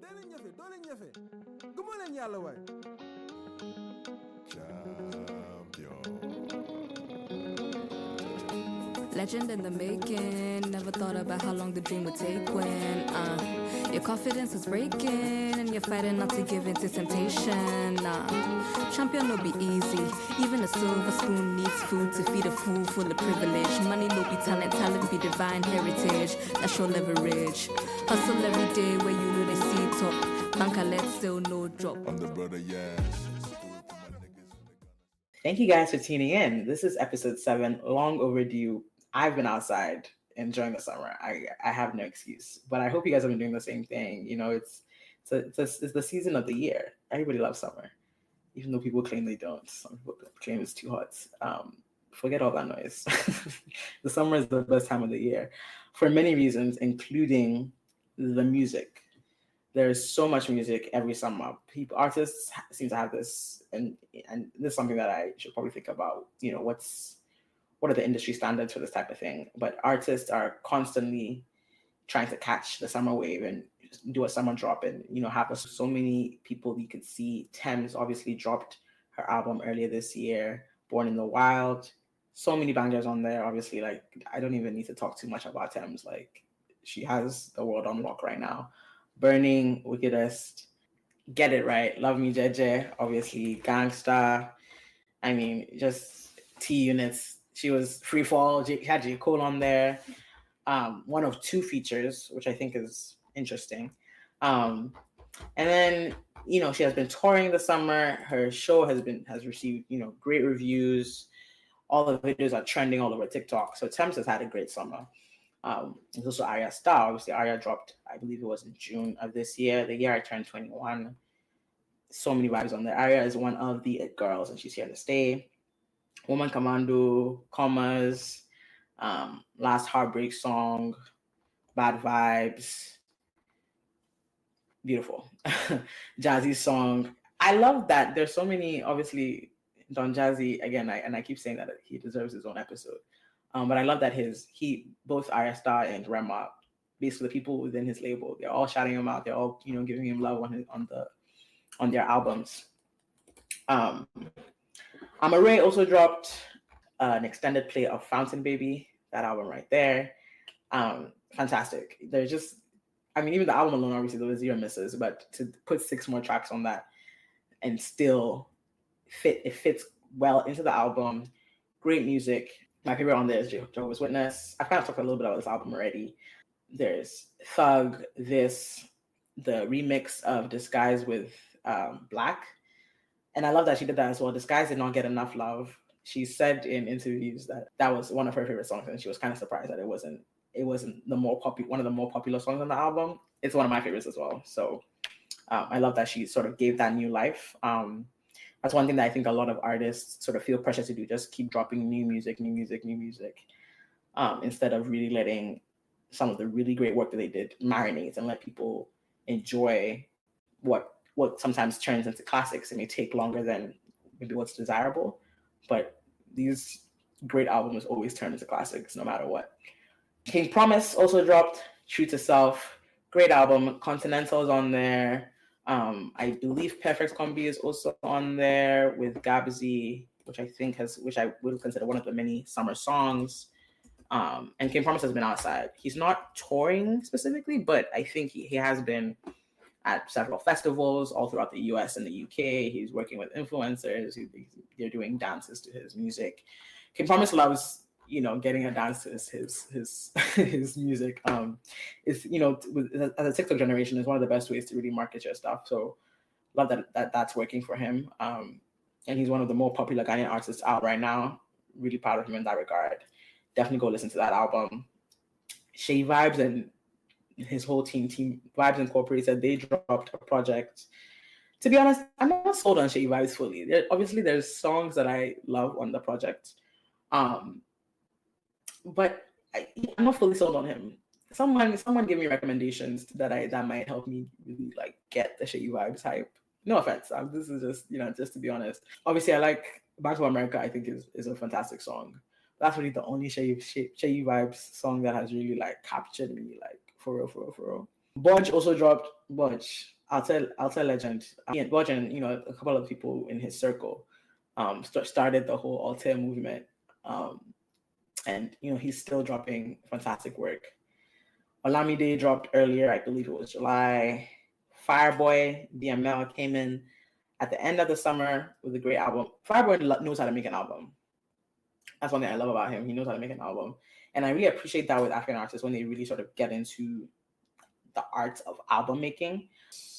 Delen ñëfe doole ñëfe gëmoo leen yàlla waay Legend in the making. Never thought about how long the dream would take when your confidence is breaking and you're fighting not to give in to temptation. Champion no be easy. Even a silver spoon needs food to feed a fool full of privilege. Money no be talent, talent be divine heritage. That's your leverage. Hustle every day where you know the seed top. Bank alert still no drop. I'm the brother, yeah. Thank you guys for tuning in. This is episode 7, long overdue. I've been outside enjoying the summer. I have no excuse, but I hope you guys have been doing the same thing. You know, it's the season of the year. Everybody loves summer, even though people claim they don't. Some people claim it's too hot. Forget all that noise. The summer is the best time of the year for many reasons, including the music. There's so much music every summer. Artists seem to have this, and this is something that I should probably think about. You know, what are the industry standards for this type of thing? But artists are constantly trying to catch the summer wave and do a summer drop, and have so many people you could see. Thames obviously dropped her album earlier this year, Born in the Wild. So many bangers on there. Obviously, like, I don't even need to talk too much about Thames. Like, she has the world on lock right now. Burning, Wickedest, Get It Right, Love Me Jeje, obviously Gangsta. I mean, just T Units. She was Free Fall. She had J. Cole on there. One of 2 features, which I think is interesting. And then, she has been touring the summer. Her show has received, great reviews. All the videos are trending all over TikTok. So Thames has had a great summer. There's also Arya Star. Obviously, Arya dropped, I believe it was in June of this year, the year I turned 21. So many vibes on there. Arya is one of the It girls, and she's here to stay. Woman Commando, Commas, Last Heartbreak Song, Bad Vibes, beautiful. Jazzy song. I love that. There's so many, obviously, Don Jazzy, again, I keep saying that he deserves his own episode. But I love that both Arya Star and Rema, basically the people within his label, they're all shouting him out. They're all, giving him love on their albums. Amaray also dropped an extended play of Fountain Baby, that album right there. Fantastic. There's just, even the album alone, obviously there was 0 misses, but to put 6 more tracks on that and still it fits well into the album. Great music. My favorite on there is Jehovah's Witness. I've kind of talked a little bit about this album already. There's Thug, the remix of Disguise with Black. And I love that she did that as well. Disguise did not get enough love. She said in interviews that was one of her favorite songs, and she was kind of surprised that it wasn't one of the more popular songs on the album. It's one of my favorites as well. So I love that she sort of gave that new life. That's one thing that I think a lot of artists sort of feel pressure to do, just keep dropping new music, instead of really letting some of the really great work that they did marinate and let people enjoy what sometimes turns into classics. It may take longer than maybe what's desirable, but these great albums always turn into classics no matter what. King Promise also dropped True to Self. Great album. Continental's on there. I believe Perfect Combi is also on there with Gabzy, which I would consider one of the many summer songs. And King Promise has been outside. He's not touring specifically, but I think he has been at several festivals all throughout the US and the UK. He's working with influencers. They're doing dances to his music. King Promise loves, getting a dance to his music. As a TikTok generation, is one of the best ways to really market your stuff. So love that's working for him. And he's one of the more popular Ghanaian artists out right now. Really proud of him in that regard. Definitely go listen to that album. Shay Vibes and his whole team Vibes Incorporated, they dropped a project. To be honest, I'm not sold on Shay Vibes fully. Obviously, there's songs that I love on the project. But I'm not fully sold on him. Someone give me recommendations that might help me really like get the Shay Vibes hype. No offense. This is just, just to be honest. Obviously, I like Back to America, I think is a fantastic song. That's really the only Shay Vibes song that has really like captured me, like for real. Bodge also dropped Bodge. I'll tell Legend. Bodge and a couple of people in his circle started the whole Altair movement. And he's still dropping fantastic work. Olamide dropped earlier, I believe it was July. Fireboy DML came in at the end of the summer with a great album. Fireboy knows how to make an album. That's one thing I love about him. He knows how to make an album. And I really appreciate that with African artists when they really sort of get into the art of album making.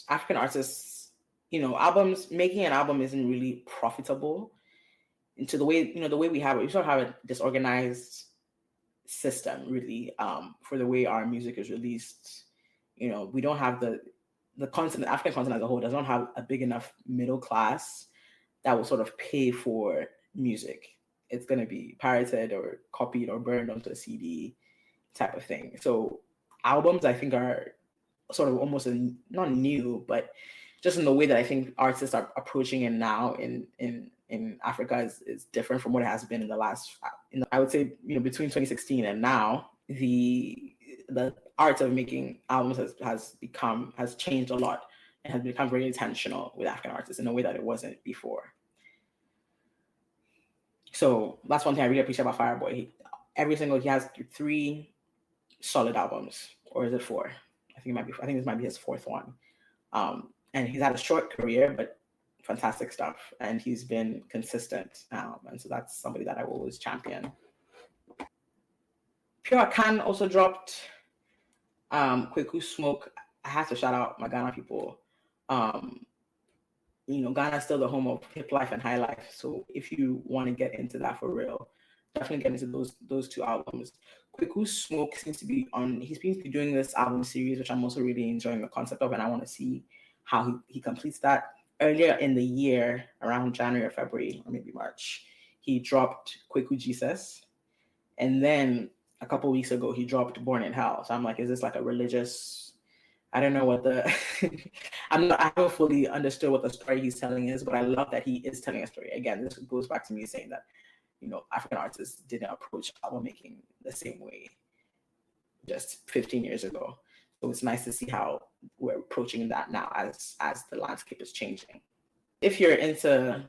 African artists, albums, making an album isn't really profitable into the way, the way we have it. We sort of have a disorganized system, really, for the way our music is released. We don't have the continent, African continent as a whole does not have a big enough middle class that will sort of pay for music. It's going to be pirated or copied or burned onto a CD type of thing. So albums, I think, are sort of almost not new, but just in the way that I think artists are approaching it now in Africa is different from what it has been in the last, I would say, between 2016 and now, the art of making albums has changed a lot and has become very intentional with African artists in a way that it wasn't before. So that's one thing I really appreciate about Fireboy. He has 3 solid albums, or is it 4? I think this might be his 4th one. And he's had a short career, but fantastic stuff. And he's been consistent. And so that's somebody that I will always champion. Pure Can also dropped Kweku Smoke. I have to shout out my Ghana people. Ghana is still the home of hip life and high life. So if you want to get into that for real, definitely get into those 2 albums. Kweku Smoke seems to be doing this album series, which I'm also really enjoying the concept of, and I want to see how he completes that. Earlier in the year, around January or February, or maybe March, he dropped Kweku Jesus. And then a couple weeks ago, he dropped Born in Hell. So I'm like, is this like a religious, I don't know what I haven't fully understood what the story he's telling is, but I love that he is telling a story. Again, this goes back to me saying that, African artists didn't approach album making the same way just 15 years ago. So it's nice to see how we're approaching that now as the landscape is changing. If you're into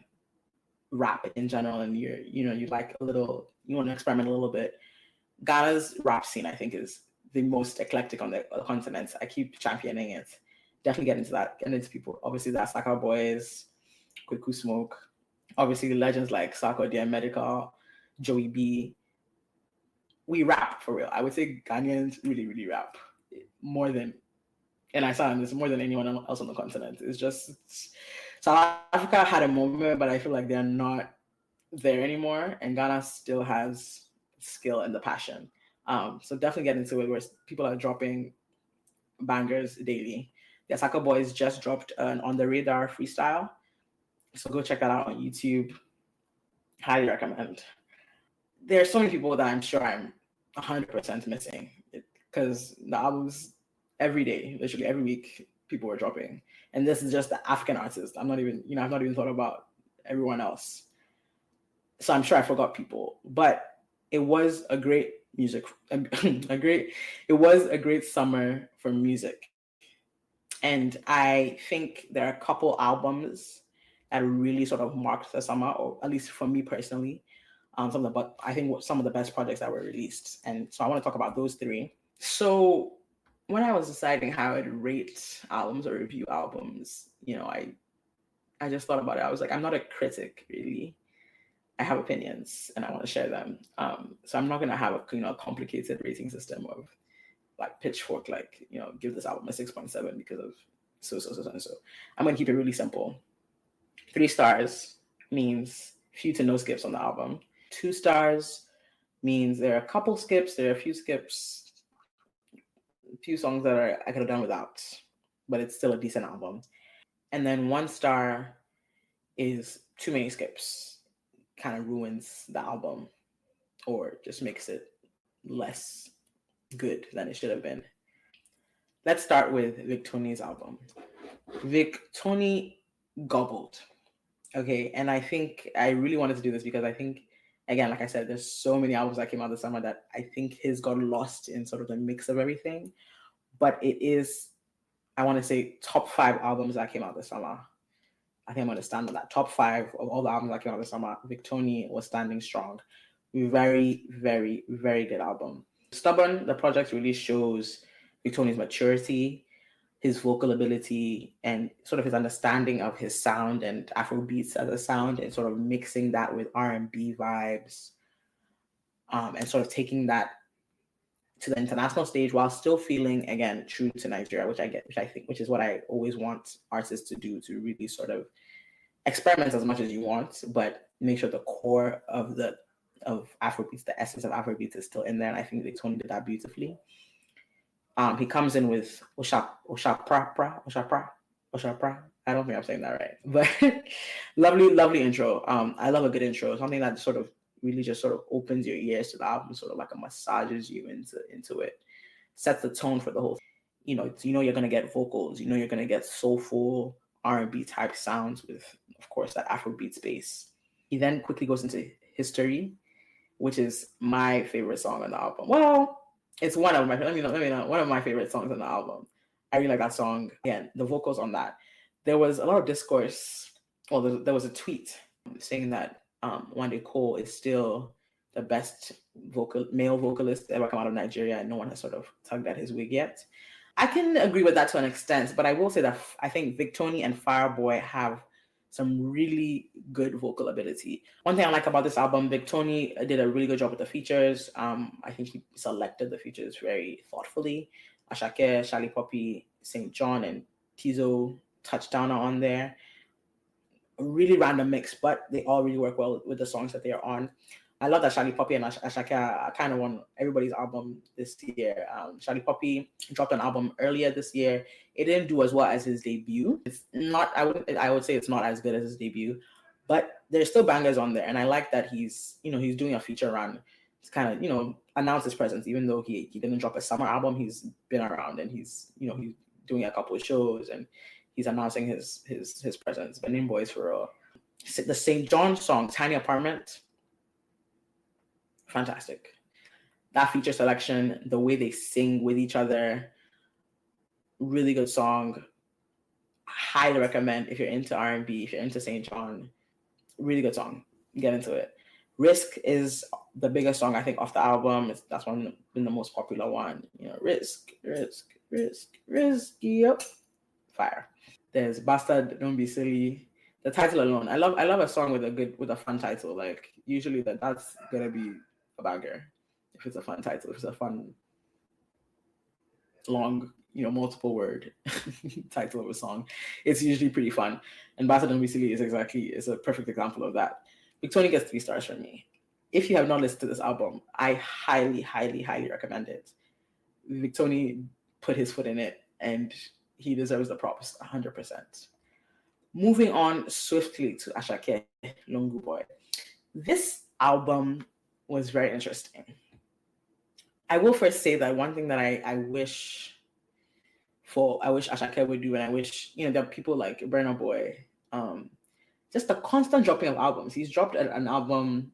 rap in general and you like you want to experiment a little bit, Ghana's rap scene, I think, is the most eclectic on the continent. I keep championing it. Definitely get into that. Get into people. Obviously, the Asaka Boys, Kweku Smoke. Obviously, legends like Sako DM Medical, Joey B. We rap for real. I would say Ghanaians really, really rap more than, and I sound this more than anyone else on the continent. It's just South Africa had a moment, but I feel like they're not there anymore, and Ghana still has skill and the passion. So definitely get into it where people are dropping bangers daily. The Asaka Boys just dropped an On the Radar freestyle. So go check that out on YouTube. Highly recommend. There are so many people that I'm sure I'm 100% missing because the albums every day, literally every week, people were dropping. And this is just the African artist. I've not even thought about everyone else. So I'm sure I forgot people, but it was a great it was a great summer for music. And I think there are a couple albums that really sort of marked the summer, or at least for me personally, some of the best projects that were released. And so I want to talk about those 3. So when I was deciding how I'd rate albums or review albums, I just thought about it. I was like, I'm not a critic, really. I have opinions and I want to share them. So I'm not going to have a complicated rating system of like pitchfork, give this album a 6.7 because of so. I'm going to keep it really simple. 3 stars means few to no skips on the album. 2 stars means there are a couple skips, there are a few skips, a few songs that I could have done without, but it's still a decent album. And then 1 star is too many skips, kind of ruins the album or just makes it less good than it should have been. Let's start with Victony's album. Victony gobbled. Okay, and I think I really wanted to do this because I think, again, like I said, there's so many albums that came out this summer that I think his got lost in sort of the mix of everything. But it is I want to say top 5 albums that came out this summer. I think I'm going to stand on that. Top 5 of all the albums that came out this summer, Victony was standing strong. Very, very, very good album. Stubborn, the project really shows Victony's maturity, his vocal ability, and sort of his understanding of his sound and Afrobeats as a sound, and sort of mixing that with R&B vibes, and sort of taking that to the international stage while still feeling, again, true to Nigeria, which is what I always want artists to do, to really sort of experiment as much as you want, but make sure the core of Afrobeats, the essence of Afrobeats, is still in there. And I think Victony did that beautifully. He comes in with Oshapra. I don't think I'm saying that right, but lovely intro. I love a good intro, something that sort of really just sort of opens your ears to the album, sort of like a massages you into it, sets the tone for the whole. You're gonna get vocals. You're gonna get soulful R&B type sounds with, of course, that Afrobeat space. He then quickly goes into History, which is my favorite song on the album. Well, it's one of my one of my favorite songs on the album. I really like that song. Again, the vocals on that. There was a lot of discourse. Well, there was a tweet saying that Wande Cole is still the best male vocalist to ever come out of Nigeria, and no one has sort of tugged at his wig yet. I can agree with that to an extent, but I will say that I think Victony and Fireboy have some really good vocal ability. One thing I like about this album, Victony did a really good job with the features. I think he selected the features very thoughtfully. Asake, Shali Poppy, St. John, and Tizo Touchdown are on there. A really random mix, but they all really work well with the songs that they are on. I love that Shali Poppy and Asake are kind of on everybody's album this year. Shali Poppy dropped an album earlier this year. It didn't do as well as his debut. It's not. I would say it's not as good as his debut, but there's still bangers on there. And I like that he's doing a feature run. It's kind of announced his presence, even though he didn't drop a summer album. He's been around, and he's doing a couple of shows, and he's announcing his presence. Benin Boys for real. The St. John song, Tiny Apartment. Fantastic. That feature selection, the way they sing with each other, really good song. Highly recommend if you're into R&B, if you're into St. John. Really good song. Get into it. Risk is the biggest song, I think, off the album. That's been the most popular one. Risk. Yep. Fire. There's Bastard, Don't Be Silly. The title alone. I love a song with a fun title. Like, usually that's gonna be a banger if it's a fun title, if it's a fun long multiple word title of a song, it's usually pretty fun. And Bastard Don't Be Silly is a perfect example of that. Victony gets 3 stars from me. If you have not listened to this album, I highly recommend it. Victony put his foot in it, and he deserves the props 100%. Moving on swiftly to Asake, Lungu Boy. This album was very interesting. I will first say that one thing that I wish Asake would do, and I wish there are people like Burna Boy, just the constant dropping of albums. He's dropped an album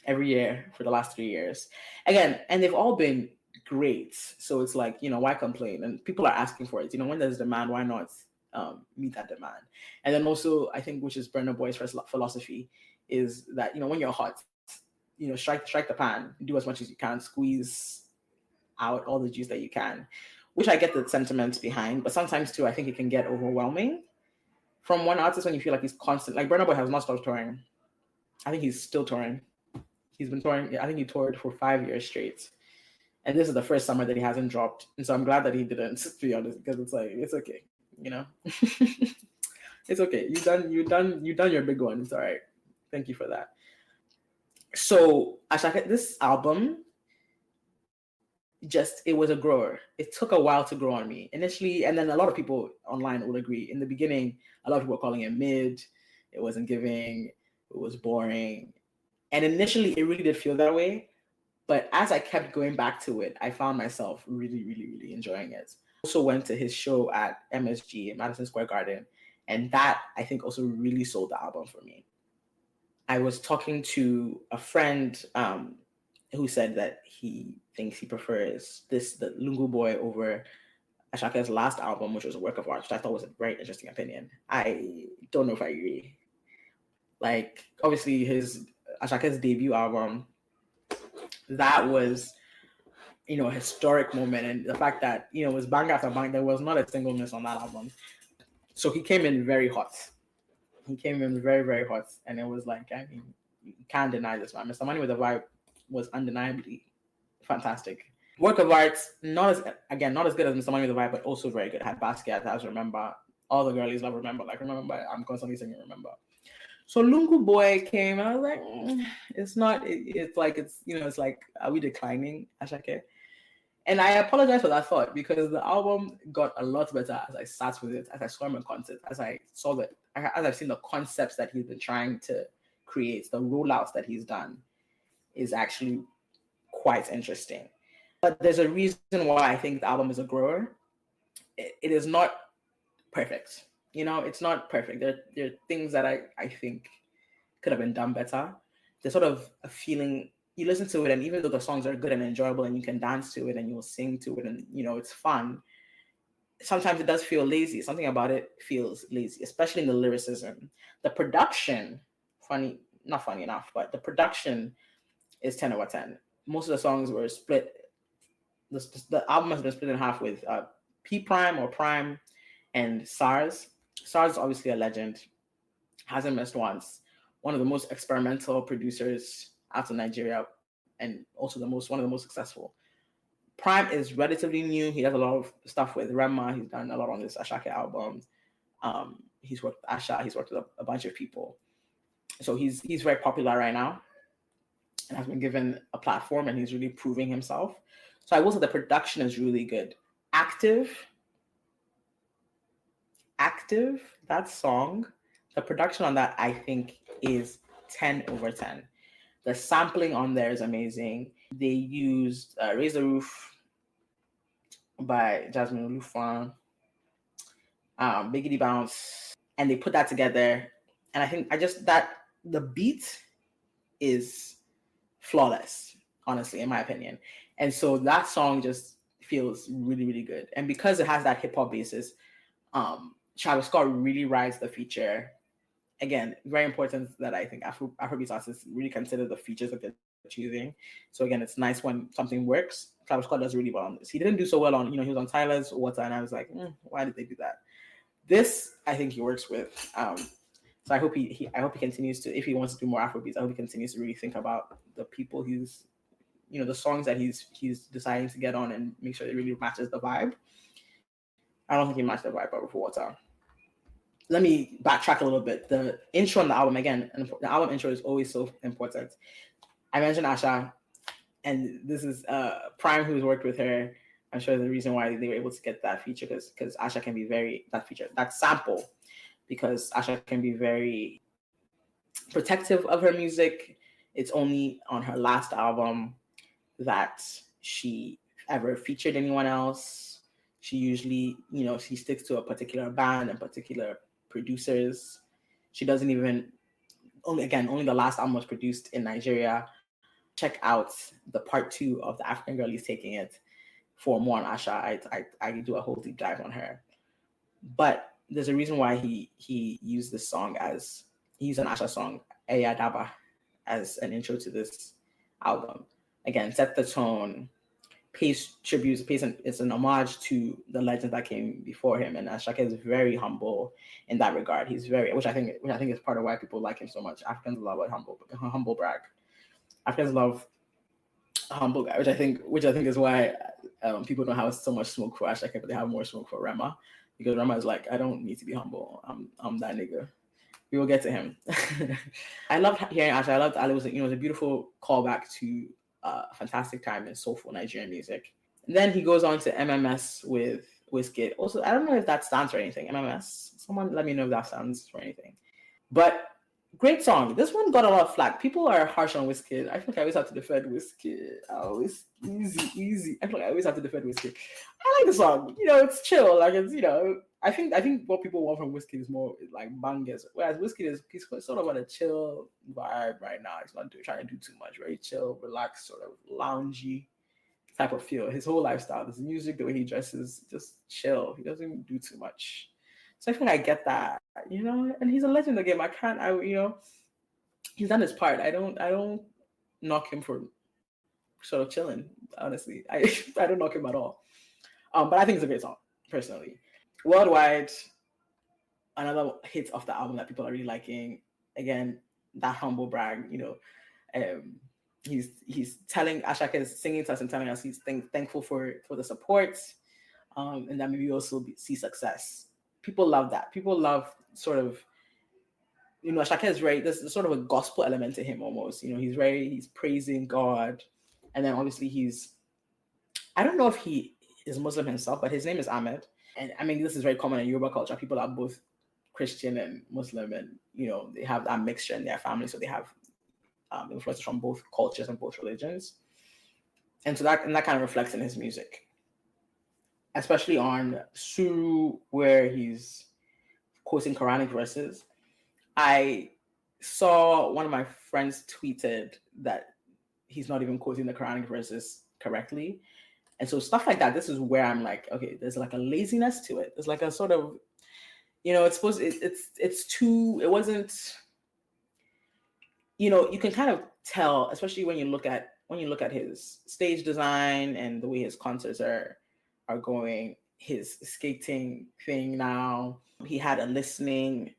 every year for the last 3 years, again, and they've all been great. So it's like, why complain? And people are asking for it. When there's demand, why not meet that demand? And then also, I think, which is Burna Boy's first philosophy, is that when you're hot, strike the pan, do as much as you can, squeeze out all the juice that you can, which I get the sentiments behind. But sometimes too, I think it can get overwhelming from one artist when you feel like he's constant. Like Burna Boy has not stopped touring. I think he's still touring. He's been touring. I think he toured for 5 years straight. And this is the first summer that he hasn't dropped. And so I'm glad that he didn't, to be honest, because it's like, it's okay, It's okay. You done your big one. It's all right. Thank you for that. So Asake, this album, it was a grower. It took a while to grow on me initially, and then a lot of people online will agree. In the beginning, a lot of people were calling it mid. It wasn't giving. It was boring. And initially, it really did feel that way. But as I kept going back to it, I found myself really, really, really enjoying it. Also went to his show at MSG, Madison Square Garden, and that, I think, also really sold the album for me. I was talking to a friend who said that he thinks he prefers the Lungu Boy over Ashake's last album, which was a work of art, which I thought was a very interesting opinion. I don't know if I agree. Like, obviously, Ashake's debut album, that was, a historic moment, and the fact that, it was bang after bang, there was not a single miss on that album. So he came in very hot. He came in very, very hot, and it was like, I mean, you can't deny this, man. Mr. Money with a Vibe was undeniably fantastic. Work of art, not as good as Mr. Money with a Vibe, but also very good. Had Basquiat, as Remember. All the girlies love Remember. Like, Remember, I'm constantly singing Remember. So Lungu Boy came, and I was like, it's not, it's like, it's like, are we declining, Asake? And I apologize for that thought, because the album got a lot better as I sat with it, as I saw him in concert, as I've seen the concepts that he's been trying to create, the rollouts that he's done is actually quite interesting. But there's a reason why I think the album is a grower. It is not perfect. It's not perfect. There are things that I think could have been done better. There's sort of a feeling, you listen to it, and even though the songs are good and enjoyable and you can dance to it and you'll sing to it and, it's fun, sometimes it does feel lazy. Something about it feels lazy, especially in the lyricism. The production, not funny enough, but the production is 10 over 10. Most of the songs were split. The album has been split in half with P Prime or Prime and SARS. SARS is obviously a legend. Hasn't missed once. One of the most experimental producers out of Nigeria, and also one of the most successful. Prime is relatively new. He does a lot of stuff with Rema. He's done a lot on this Asake album. He's worked with Asha. He's worked with a bunch of people. So he's very popular right now and has been given a platform, and he's really proving himself. So I will say the production is really good. Active, that song, the production on that, I think, is 10 over 10. The sampling on there is amazing. They used Raise the Roof by Jasmine Olufan, Biggity Bounce, and they put that together. And I think the beat is flawless, honestly, in my opinion. And so that song just feels really, really good. And because it has that hip hop basis, Travis Scott really rides the feature. Again, very important that I think Afrobeat artists really consider the features that they're choosing. So again, it's nice when something works. Travis Scott does really well on this. He didn't do so well on, he was on Tyler's Water, and I was like, why did they do that? This, I think he works with. So I hope he continues to, if he wants to do more Afrobeats, I hope he continues to really think about the people he's, the songs that he's deciding to get on, and make sure it really matches the vibe. I don't think he matched the vibe of Water. Let me backtrack a little bit. The intro on the album, again, and the album intro is always so important. I mentioned Asha, and this is Prime, who's worked with her. I'm sure the reason why they were able to get that feature, because Asha can be that sample, because Asha can be very protective of her music. It's only on her last album that she ever featured anyone else. She usually, she sticks to a particular band and particular producers. She doesn't even, only the last album was produced in Nigeria. Check out the part 2 of the African Girlies Taking It for more on Asha. I do a whole deep dive on her. But there's a reason why he used this song he used an Asha song, Eya Daba, as an intro to this album. Again, set the tone, pays tributes, it's an homage to the legend that came before him. And Asake is very humble in that regard. He's which I think is part of why people like him so much. Africans love a humble brag. Africans love a humble guy, which I think is why people don't have so much smoke for Asake, but they have more smoke for Rema, because Rema is like, I don't need to be humble. I'm that nigga. We will get to him. I loved hearing Asha. I loved Ali. It was a beautiful callback to a fantastic time in soulful Nigerian music. And then he goes on to MMS with Wizkid. Also, I don't know if that stands for anything. MMS. Someone let me know if that stands for anything. But great song. This one got a lot of flack. People are harsh on Wizkid. I feel like I always have to defend Wizkid. Oh, it's easy. I feel like I always have to defend Wizkid. I like the song. It's chill. Like, it's, I think what people want from Wizkid is more like bangers. Whereas Wizkid he's sort of on a chill vibe right now. He's not trying to do too much. Very chill, relaxed, sort of loungy type of feel. His whole lifestyle, his music, the way he dresses, just chill. He doesn't do too much. So I feel like I get that, and he's a legend in the game. He's done his part. I don't knock him for sort of chilling, honestly. I don't knock him at all. But I think it's a great song, personally. Worldwide, another hit of the album that people are really liking. Again, that humble brag, he's telling Asake is singing to us and telling us he's thankful for the support, and that maybe also see success. People love that. People love sort of, Asake is there's sort of a gospel element to him almost. He's praising God, and then obviously I don't know if he is Muslim himself, but his name is Ahmed, and I mean this is very common in Yoruba culture. People are both Christian and Muslim, and they have that mixture in their family, so they have influences from both cultures and both religions, and so that kind of reflects in his music, especially on Suru, where he's quoting Quranic verses. I saw one of my friends tweeted that he's not even quoting the Quranic verses correctly, and so stuff like that. This is where I'm like, okay, there's like a laziness to it. There's like a sort of, it's supposed it's too. It wasn't. You can kind of tell, especially when you look at his stage design and the way his concerts are going, his skating thing now. He had a listening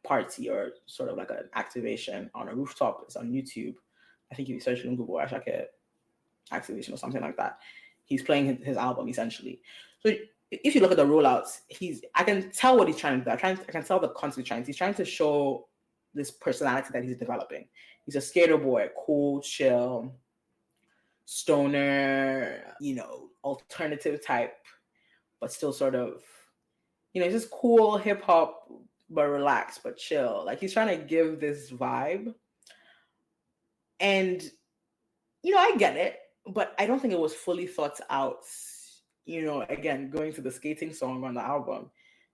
party or sort of like an activation on a rooftop. It's on YouTube. I think if you search it on Google, Asake activation or something like that. He's playing his album essentially. So if you look at the rollouts, I can tell what he's trying to do. I can tell the concept he's trying to show this personality that he's developing. He's a skater boy, cool, chill, stoner, alternative type, but still sort of, just cool hip hop, but relaxed, but chill. Like he's trying to give this vibe. And, I get it, but I don't think it was fully thought out. Again, going to the skating song on the album,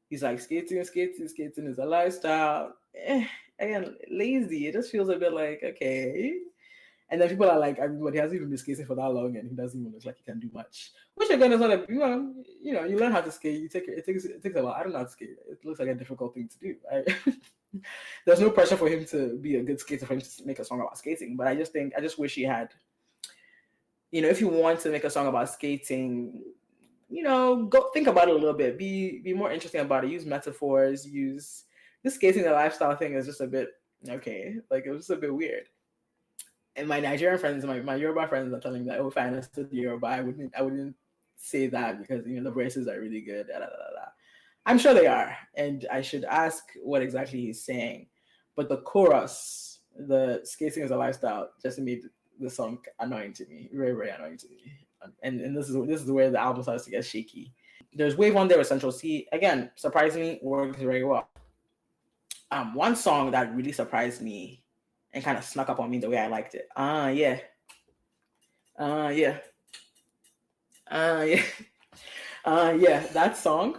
he's like, skating is a lifestyle. Again, lazy. It just feels a bit like, okay. And then people are like, but he hasn't even been skating for that long and he doesn't even look like he can do much. Which again is not like, you learn how to skate. It takes a while. I don't know how to skate. It looks like a difficult thing to do. There's no pressure for him to be a good skater for him to make a song about skating. But I just wish he had, if you want to make a song about skating, go think about it a little bit. Be more interesting about it. Use metaphors. This skating the lifestyle thing is just a bit okay. Like it was just a bit weird. And my Nigerian friends, my Yoruba friends are telling me that, if I understood Yoruba, I wouldn't say that because the verses are really good. Da, da, da, da. I'm sure they are, and I should ask what exactly he's saying. But the chorus, the skating is a lifestyle, just made the song annoying to me, very very annoying to me. And this is where the album starts to get shaky. There's Wave On there with Central C. Again, surprisingly, works very well. One song that really surprised me and kind of snuck up on me the way I liked it. Yeah. That song.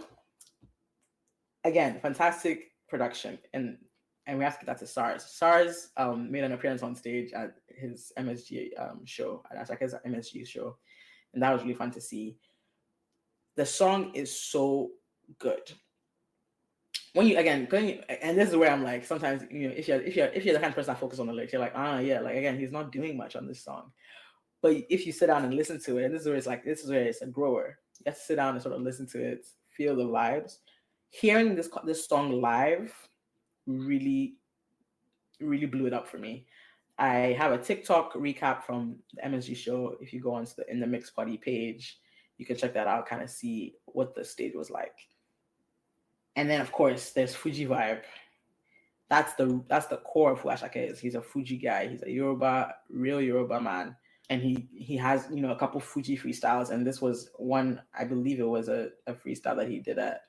Again, fantastic production, and we have to get that to SARS. SARS made an appearance on stage at his MSG show, at Asake's MSG show, and that was really fun to see. The song is so good. When you and this is where I'm like, sometimes if you're the kind of person that focuses on the lyrics, you're like, like again, he's not doing much on this song. But if you sit down and listen to it, and this is where it's a grower. You have to sit down and sort of listen to it, feel the vibes. Hearing this song live really, really blew it up for me. I have a TikTok recap from the MSG show. If you go on to the In the Mix Party page, you can check that out, kind of see what the stage was like. And then, of course, there's Fuji vibe. That's the core of who Asake is. He's a Fuji guy. He's a real Yoruba man. And he has, a couple Fuji freestyles. And this was one, I believe it was a freestyle that he did at,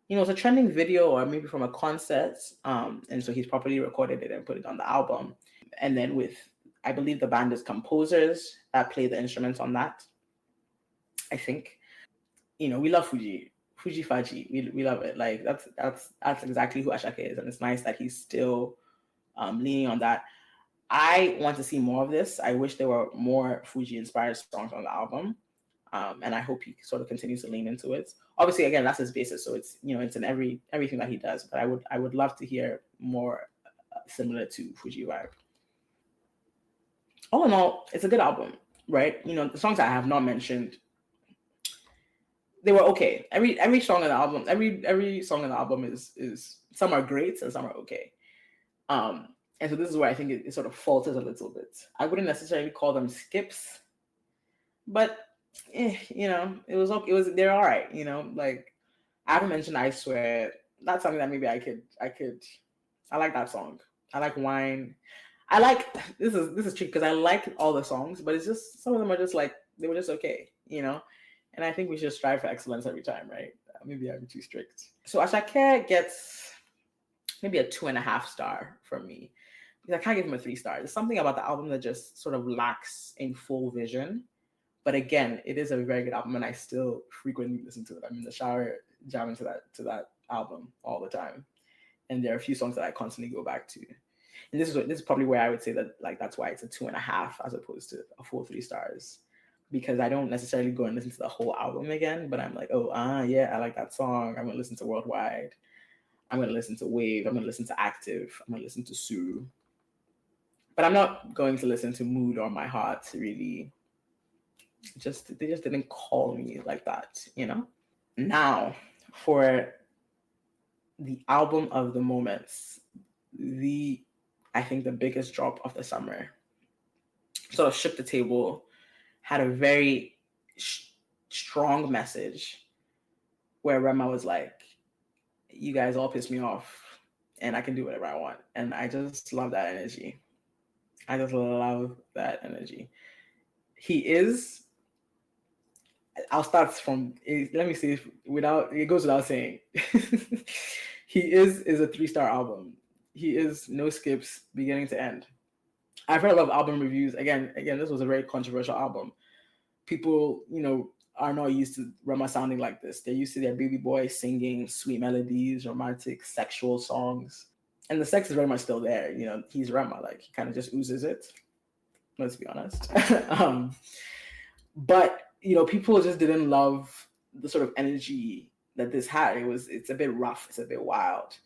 it's a trending video or maybe from a concert. And so he's properly recorded it and put it on the album. And then I believe the band is composers that play the instruments on that. I think, we love Fuji. Fuji Faji, we love it. Like that's exactly who Asake is, and it's nice that he's still leaning on that. I want to see more of this. I wish there were more Fuji inspired songs on the album. And I hope he sort of continues to lean into it. Obviously, again, that's his basis, so it's, you know, it's in everything that he does. But I would love to hear more similar to Fuji vibe. All in all, it's a good album, right? You know, the songs I have not mentioned, they were okay. Every song in the album, every song in the album is some are great and some are okay. And so this is where I think it sort of falters a little bit. I wouldn't necessarily call them skips, but you know, it was okay. They're all right. You know, like I haven't mentioned I Swear. That's something that maybe I like that song. I like Wine. I like this is tricky because I like all the songs, but it's just some of them are just like they were just okay, you know. And I think we should strive for excellence every time, right? Maybe I'm too strict. So Asake gets maybe a 2.5 star from me because I can't give him a 3 star. There's something about the album that just sort of lacks in full vision. But again, it is a very good album, and I still frequently listen to it. I'm in the shower jamming to that album all the time, and there are a few songs that I constantly go back to. And this is probably where I would say that like that's why it's a 2.5 as opposed to a full 3 stars, because I don't necessarily go and listen to the whole album again. But I'm like, yeah, I like that song. I'm gonna listen to Worldwide. I'm gonna listen to Wave. I'm gonna listen to Active. I'm gonna listen to Sue. But I'm not going to listen to Mood or My Heart really. They just didn't call me like that, you know? Now, for the album of the moments, I think the biggest drop of the summer, sort of shook the table, had a very strong message where Rema was like, you guys all piss me off and I can do whatever I want. And I just love that energy. I just love that energy. I'll start from, let me see if it goes without saying. He is a 3-star album. He is no skips beginning to end. I've heard a lot of album reviews. Again, this was a very controversial album. People, you know, are not used to Rema sounding like this. They're used to their baby boy singing sweet melodies, romantic, sexual songs. And the sex is very much still there. You know, he's Rema. Like, he kind of just oozes it. Let's be honest. But you know, people just didn't love the sort of energy that this had. It's a bit rough, it's a bit wild,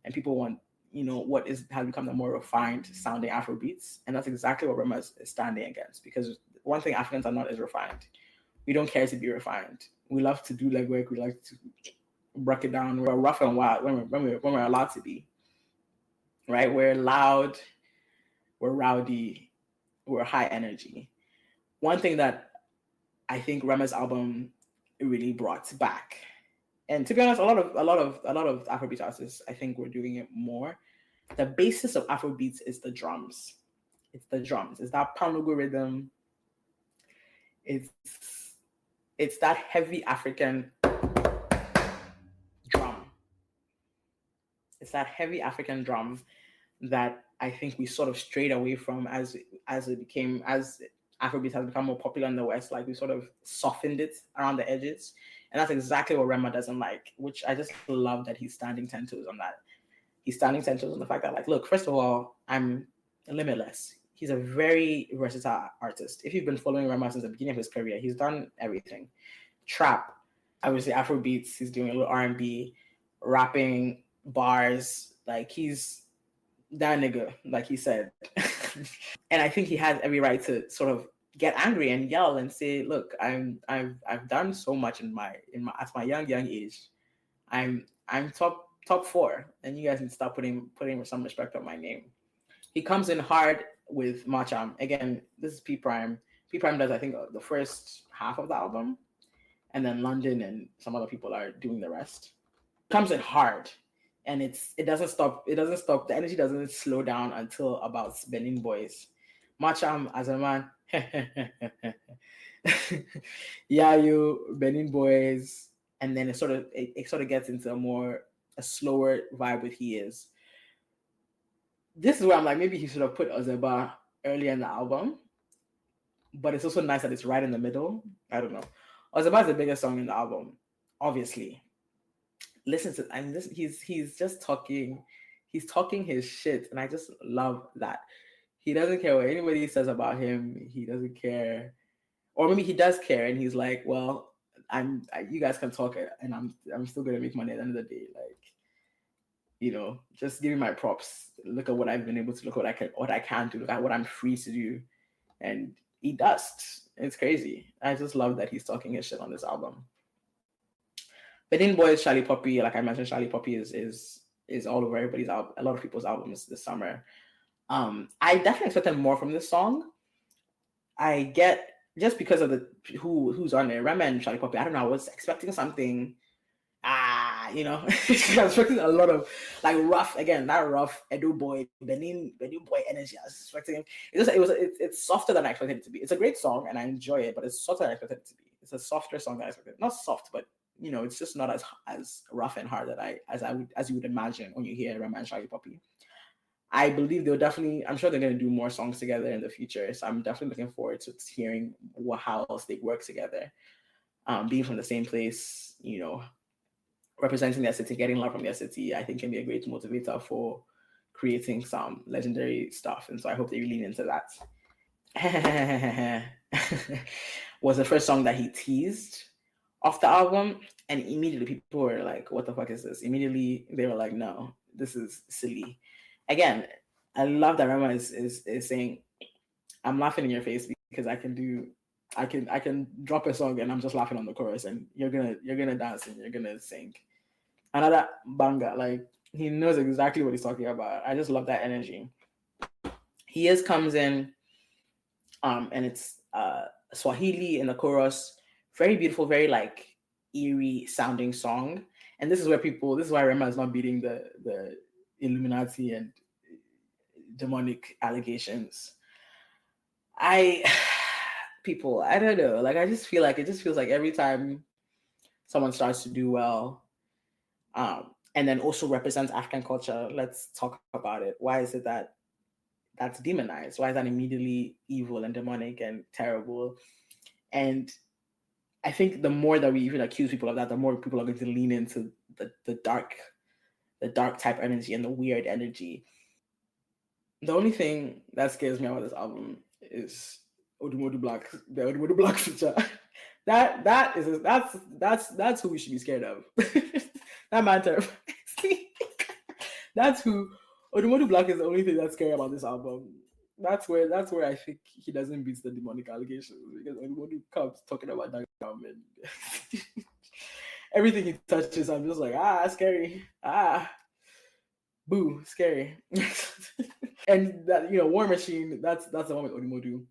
and people want, you know, has become the more refined sounding Afro beats, and that's exactly what Rema is standing against. Because one thing Africans are not is refined. We don't care to be refined. We love to do legwork. We like to break it down. We're rough and wild when we're allowed to be. Right? We're loud. We're rowdy. We're high energy. One thing that I think Rema's album really brought back, and to be honest, a lot of Afrobeat artists, I think, were doing it more. The basis of Afrobeats is the drums. It's the drums. It's that panugo rhythm. It's that heavy African drum. It's that heavy African drum that I think we sort of strayed away from as Afrobeat has become more popular in the West. Like, we sort of softened it around the edges. And that's exactly what Rema doesn't like, which I just love that he's standing 10 toes on that. He's standing 10 toes on the fact that, like, look, first of all, I'm limitless. He's a very versatile artist. If you've been following Rema since the beginning of his career, he's done everything. Trap, obviously Afrobeats, he's doing a little R&B, rapping, bars. Like, he's that nigga, like he said. And I think he has every right to sort of get angry and yell and say, look, I've done so much at my young age. I'm top 4, and you guys need to start putting some respect on my name. He comes in hard with Macham. Again, this is P Prime. P Prime does, I think, the first half of the album, and then London and some other people are doing the rest. Comes in hard, and it doesn't stop. The energy doesn't slow down until about Benin Boys. Macham as a man, yeah, you Benin Boys, and then it sort of gets into a slower vibe with He Is. This is where I'm like, maybe he should have put Ozeba earlier in the album, but it's also nice that it's right in the middle. I don't know. Ozeba is the biggest song in the album, obviously. Listen to, I mean, he's just talking. He's talking his shit, and I just love that. He doesn't care what anybody says about him. He doesn't care, or maybe he does care, and he's like, well, you guys can talk, and I'm still gonna make money at the end of the day. Like, just give me my props. Look at what I've been able to. Look at what I can do. Look at what I'm free to do, and he does. It's crazy. I just love that he's talking his shit on this album. Benin Boys, Charlie Poppy, like I mentioned, Charlie Poppy is all over everybody's album, a lot of people's albums this summer. I definitely expected more from this song. I get just because of who's on there, Rema and Charlie Poppy. I don't know. I was expecting something. I was expecting a lot of like rough, again, that rough Benin boy energy. I was expecting it's softer than I expected it to be. It's a great song and I enjoy it, but it's softer than I expected it to be. It's a softer song than I expected. Not soft, but it's just not as rough and hard as you would imagine when you hear Rema and Charlie Poppy. I believe I'm sure they're going to do more songs together in the future. So I'm definitely looking forward to hearing how else they work together. Being from the same place, representing their city, getting love from their city, I think can be a great motivator for creating some legendary stuff. And so I hope they lean into that. Was the first song that he teased off the album. And immediately people were like, what the fuck is this? Immediately they were like, no, this is silly. Again, I love that Rema is saying, I'm laughing in your face because I can drop a song and I'm just laughing on the chorus and you're gonna dance and you're gonna sing. Another banger, like he knows exactly what he's talking about. I just love that energy. He comes in, and it's Swahili in the chorus, very beautiful, very like eerie sounding song. And this is why Rema is not beating the Illuminati and demonic allegations. I don't know. Like, I just feel like it just feels like every time someone starts to do well, and then also represents African culture, let's talk about it. Why is it that that's demonized? Why is that immediately evil and demonic and terrible? And I think the more that we even accuse people of that, the more people are going to lean into the dark type energy and the weird energy. The only thing that scares me about this album is Odumodu Black, the Odumodu Black feature. That's who we should be scared of. That man terrifies me. That's who Odumodu Black is. The only thing that's scary about this album. That's where I think he doesn't beat the demonic allegations, because Odumodu comes talking about that government. Everything he touches, I'm just like, scary. Boo, scary. And that, War Machine, that's the one with Odumodu.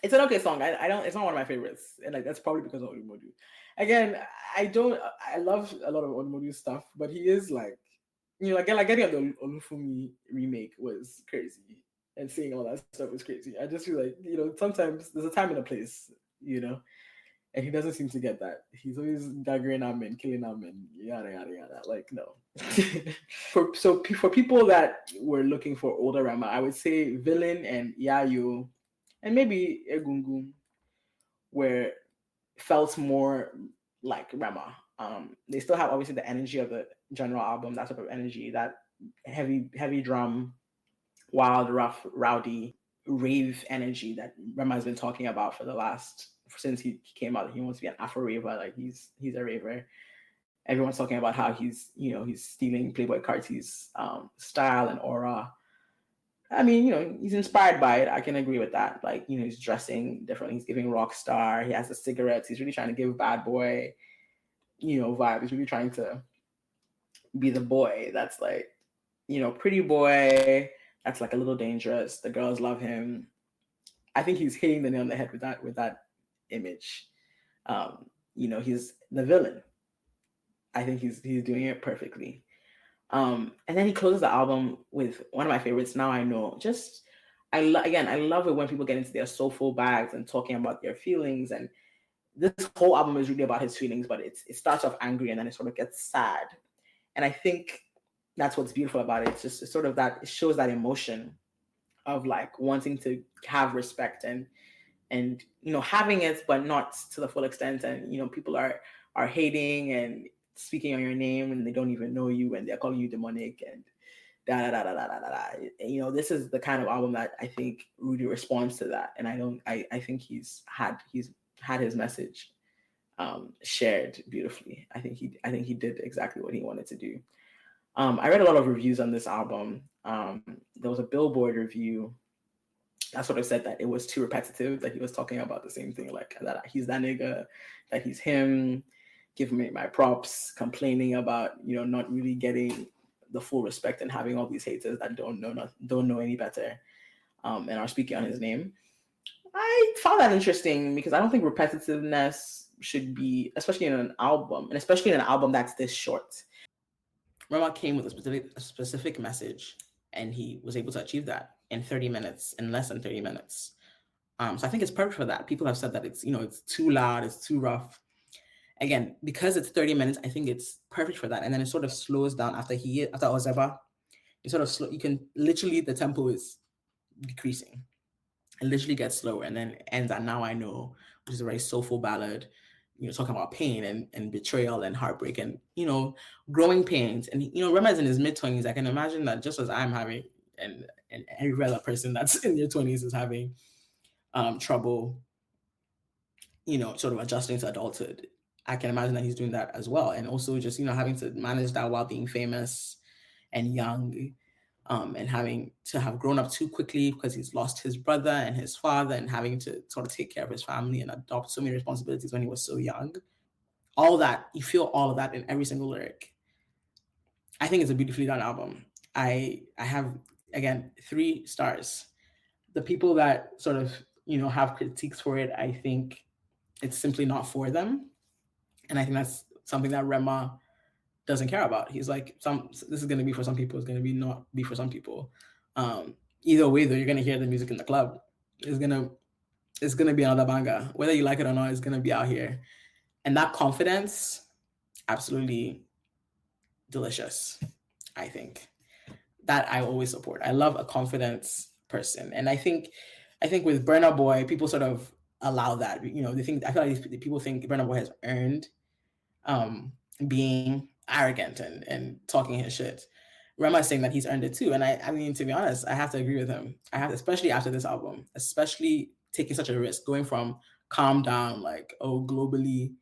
It's an okay song. It's not one of my favorites. And like that's probably because of Odumodu. Again, I love a lot of Odumodu stuff, but he is like, getting the Olufumi remake was crazy. And seeing all that stuff was crazy. I just feel like, sometimes there's a time and a place, and he doesn't seem to get that. He's always daggering them and killing them and yada yada yada. Like, no. For people that were looking for older Rema, I would say Villain and Yayo and maybe Egungun felt more like Rema. They still have obviously the energy of the general album, that type of energy, that heavy drum, wild, rough, rowdy, rave energy that Rema has been talking about since he came out. He wants to be an Afro raver, like he's a raver. Everyone's talking about how he's stealing Playboy Carti's style and aura. I mean, he's inspired by it. I can agree with that. Like, he's dressing differently. He's giving rock star. He has the cigarettes. He's really trying to give bad boy, vibe. He's really trying to be the boy that's like, pretty boy. That's like a little dangerous. The girls love him. I think he's hitting the nail on the head with that image. He's the villain. I think he's doing it perfectly. And then he closes the album with one of my favorites, Now I Know. I love it when people get into their soulful bags and talking about their feelings. And this whole album is really about his feelings, but it starts off angry and then it sort of gets sad. And I think that's what's beautiful about it. It's sort of that, it shows that emotion of like wanting to have respect and having it, but not to the full extent. And, people are hating and speaking on your name and they don't even know you and they're calling you demonic and da da da da da da da. You know, this is the kind of album that I think Rudy responds to that, and I think he's had his message shared beautifully. I think he did exactly what he wanted to do. I read a lot of reviews on this album. There was a Billboard review that sort of said that it was too repetitive, that he was talking about the same thing, like that he's that nigga, that he's him, giving me my props, complaining about, you know, not really getting the full respect and having all these haters that don't know any better, and are speaking on his name. I found that interesting because I don't think repetitiveness should be, especially in an album, and especially in an album that's this short. Rema came with a specific message, and he was able to achieve that in 30 minutes, in less than 30 minutes. So I think it's perfect for that. People have said that it's, you know, it's too loud, it's too rough. Again, because it's 30 minutes, I think it's perfect for that. And then it sort of slows down after Ozeba. It sort of slow. You can literally, the tempo is decreasing. It literally gets slower, and then it ends at Now I Know, which is a very soulful ballad, you know, talking about pain and betrayal and heartbreak and, you know, growing pains. And, you know, Rema's in his mid-20s. I can imagine that just as I'm having, and every other person that's in their 20s is having trouble, you know, sort of adjusting to adulthood. I can imagine that he's doing that as well. And also just, you know, having to manage that while being famous and young, and having to have grown up too quickly because he's lost his brother and his father, and having to sort of take care of his family and adopt so many responsibilities when he was so young. All that, you feel all of that in every single lyric. I think it's a beautifully done album. I have, again, 3 stars. The people that sort of, you know, have critiques for it, I think it's simply not for them. And I think that's something that Rema doesn't care about. He's like, this is going to be for some people, it's going to be not be for some people. Either way, though, you're going to hear the music in the club. It's going to be another banger. Whether you like it or not, it's going to be out here. And that confidence, absolutely delicious, I think. That I always support. I love a confidence person. And I think with Burna Boy, people sort of allow that. You know, I feel like people think Burna Boy has earned being arrogant and talking his shit. Rema is saying that he's earned it too. And I mean, to be honest, I have to agree with him. Especially after this album, especially taking such a risk, going from Calm Down, like, globally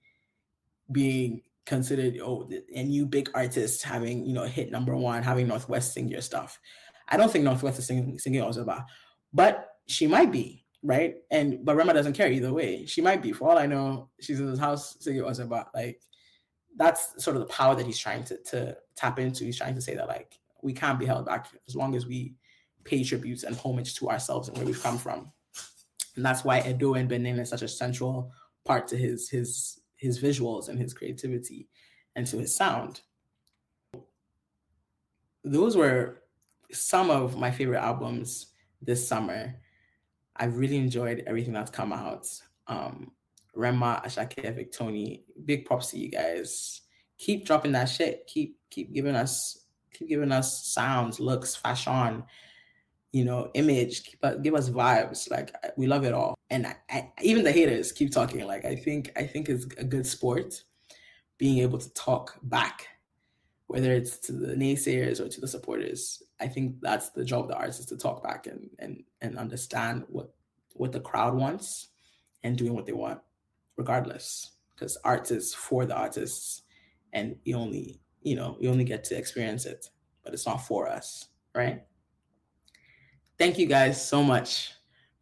being considered, a new big artist, having, you know, hit #1, having North West sing your stuff. I don't think North West is singing Ozeba, but she might be, right? But Rema doesn't care either way. She might be. For all I know, she's in his house singing Ozeba. Like, that's sort of the power that he's trying to tap into. He's trying to say that, like, we can't be held back as long as we pay tributes and homage to ourselves and where we've come from. And that's why Edo and Benin is such a central part to his visuals and his creativity and to his sound. Those were some of my favorite albums this summer. I've really enjoyed everything that's come out. Rema, Asake, Victony, big props to you guys. Keep dropping that shit. Keep giving us sounds, looks, fashion, you know, image. Give us vibes. Like, we love it all. And even the haters keep talking. Like, I think it's a good sport being able to talk back, whether it's to the naysayers or to the supporters. I think that's the job of the artist, to talk back and understand what the crowd wants and doing what they want, regardless. Because art is for the artists, and you only get to experience it, but it's not for us, right? Thank you guys so much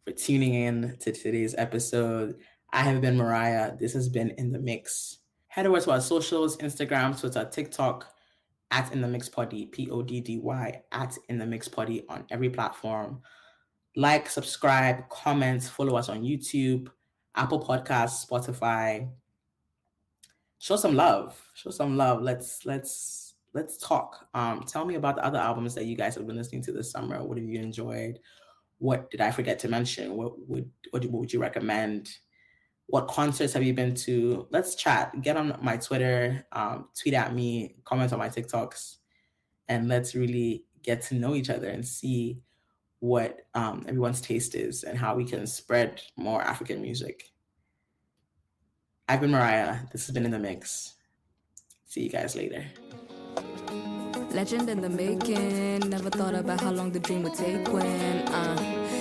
for tuning in to today's episode. I have been Mariah. This has been In The Mix. Head over to our socials, Instagram, Twitter, TikTok, @InTheMixPoddy, PODDY, @InTheMixPoddy on every platform. Like, subscribe, comment, follow us on YouTube, Apple Podcasts, Spotify. Show some love. Let's talk. Tell me about the other albums that you guys have been listening to this summer. What have you enjoyed? What did I forget to mention? What would you recommend? What concerts have you been to? Let's chat. Get on my Twitter, tweet at me, comment on my TikToks, and let's really get to know each other and see what everyone's taste is and how we can spread more African music. I've been Mariah. This has been In The Mix. See you guys later. Legend in the making. Never thought about how long the dream would take when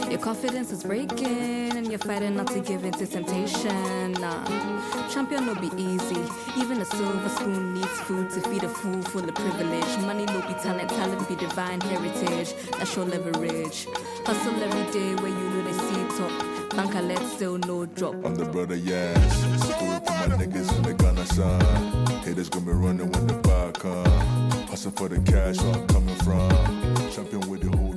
your confidence is breaking and you're fighting not to give in to temptation. Champion no be easy. Even a silver spoon needs food to feed a fool full of privilege. Money no be talent, talent be divine heritage. That's your leverage. Hustle every day where you know they see top. Bank a let still no drop. I'm the brother, yes. So do it for my niggas in the Ghana side. Haters gonna be running when the fire come. Hustle for the cash where I'm coming from. Champion with the whole